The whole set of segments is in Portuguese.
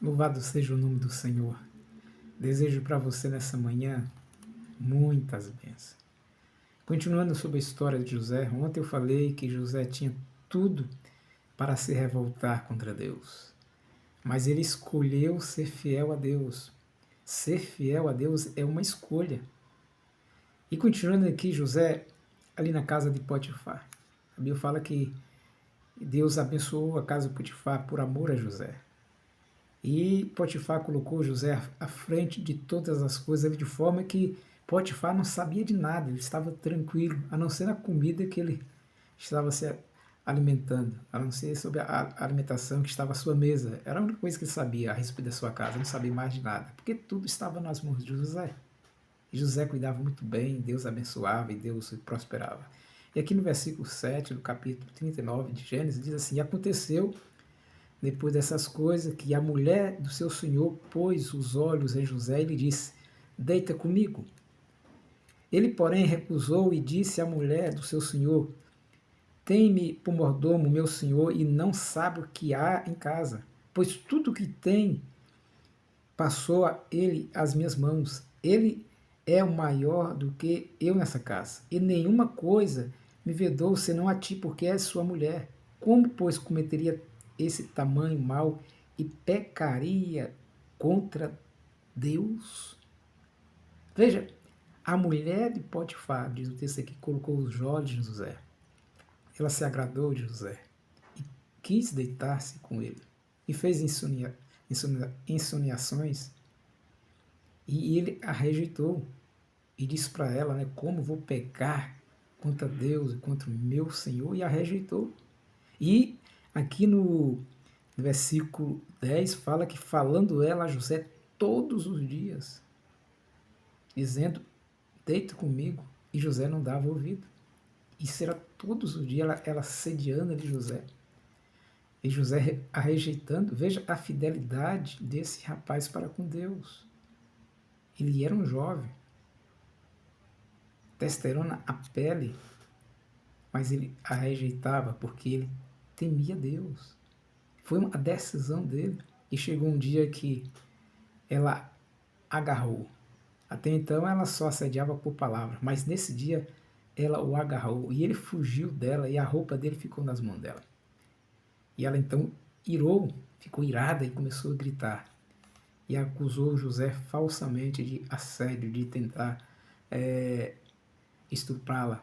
Louvado seja o nome do Senhor. Desejo para você nessa manhã muitas bênçãos. Continuando sobre a história de José, ontem eu falei que José tinha tudo para se revoltar contra Deus, mas ele escolheu ser fiel a Deus. Ser fiel a Deus é uma escolha. E continuando aqui, José, ali na casa de Potifar, a Bíblia fala que Deus abençoou a casa de Potifar por amor a José. E Potifar colocou José à frente de todas as coisas, de forma que Potifar não sabia de nada, ele estava tranquilo, a não ser a comida que ele estava se alimentando, a não ser sobre a alimentação que estava à sua mesa. Era a única coisa que ele sabia a respeito da sua casa, não sabia mais de nada, porque tudo estava nas mãos de José. E José cuidava muito bem, Deus abençoava e Deus prosperava. E aqui no versículo 7 do capítulo 39 de Gênesis, diz assim: Aconteceu depois dessas coisas, que a mulher do seu senhor pôs os olhos em José e lhe disse: Deita comigo. Ele, porém, recusou e disse à mulher do seu senhor: Tem-me por mordomo meu senhor e não sabe o que há em casa, pois tudo o que tem passou a ele às minhas mãos. Ele é o maior do que eu nessa casa, e nenhuma coisa me vedou senão a ti, porque és sua mulher. Como, pois, cometeria esse tamanho mal e pecaria contra Deus? Veja, a mulher de Potifar, diz o texto aqui, colocou os olhos de José. Ela se agradou de José e quis deitar-se com ele. E fez insoniações, e ele a rejeitou e disse para ela, né, como vou pecar contra Deus e contra o meu Senhor, e a rejeitou. E aqui no versículo 10 fala que falando ela a José todos os dias, dizendo, deita comigo, e José não dava ouvido. Isso era todos os dias, ela sediando de José, e José a rejeitando. Veja a fidelidade desse rapaz para com Deus. Ele era um jovem, testosterona a pele, mas ele a rejeitava porque ele temia Deus. Foi uma decisão dele. E chegou um dia que ela agarrou. Até então ela só assediava por palavras, mas nesse dia ela o agarrou e ele fugiu dela e a roupa dele ficou nas mãos dela. E ela então irou, ficou irada e começou a gritar. E acusou José falsamente de assédio, de tentar estuprá-la.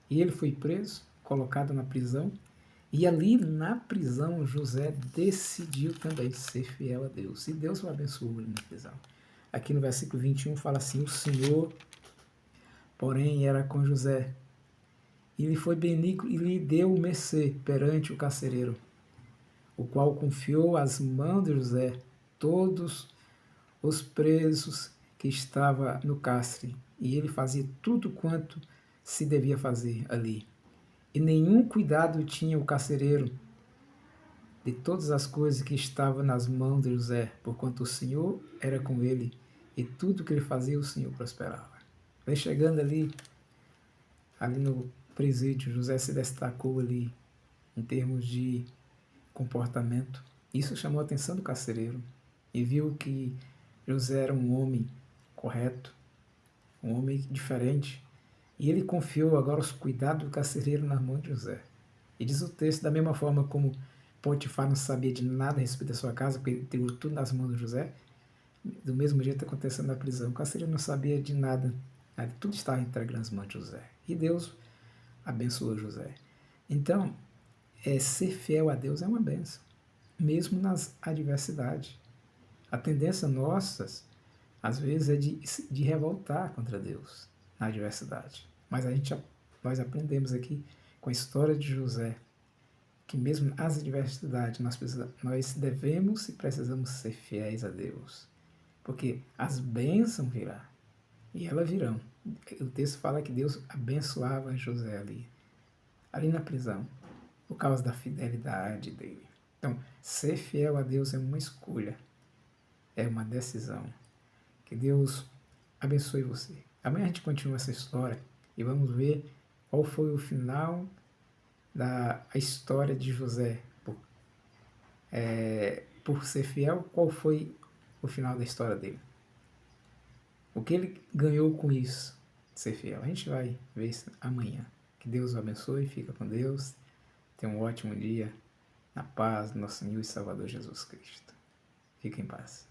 E ele foi preso, colocado na prisão. E ali na prisão, José decidiu também ser fiel a Deus. E Deus o abençoou ele na prisão. Aqui no versículo 21 fala assim: O Senhor, porém, era com José, e lhe foi benigno e lhe deu mercê perante o carcereiro, o qual confiou às mãos de José todos os presos que estavam no cárcere, e ele fazia tudo quanto se devia fazer ali. E nenhum cuidado tinha o carcereiro de todas as coisas que estavam nas mãos de José, porquanto o Senhor era com ele, e tudo que ele fazia o Senhor prosperava. Vem chegando ali no presídio, José se destacou ali em termos de comportamento. Isso chamou a atenção do carcereiro e viu que José era um homem correto, um homem diferente. E ele confiou agora os cuidados do carcereiro nas mãos de José. E diz o texto, da mesma forma como Potifar não sabia de nada a respeito da sua casa, porque ele teve tudo nas mãos de José, do mesmo jeito acontecendo na prisão. O carcereiro não sabia de nada, tudo estava entregue nas mãos de José. E Deus abençoou José. Então, ser fiel a Deus é uma benção, mesmo nas adversidades. A tendência nossa, às vezes, é de revoltar contra Deus na adversidade. Mas nós aprendemos aqui com a história de José, que mesmo nas adversidades nós devemos e precisamos ser fiéis a Deus. Porque as bênçãos virão, e elas virão. O texto fala que Deus abençoava José ali na prisão, por causa da fidelidade dele. Então, ser fiel a Deus é uma escolha, é uma decisão. Que Deus abençoe você. Amanhã a gente continua essa história e vamos ver qual foi o final da história de José. por ser fiel, qual foi o final da história dele? O que ele ganhou com isso, ser fiel? A gente vai ver isso amanhã. Que Deus o abençoe, fica com Deus. Tenha um ótimo dia, na paz do nosso Senhor e Salvador Jesus Cristo. Fique em paz.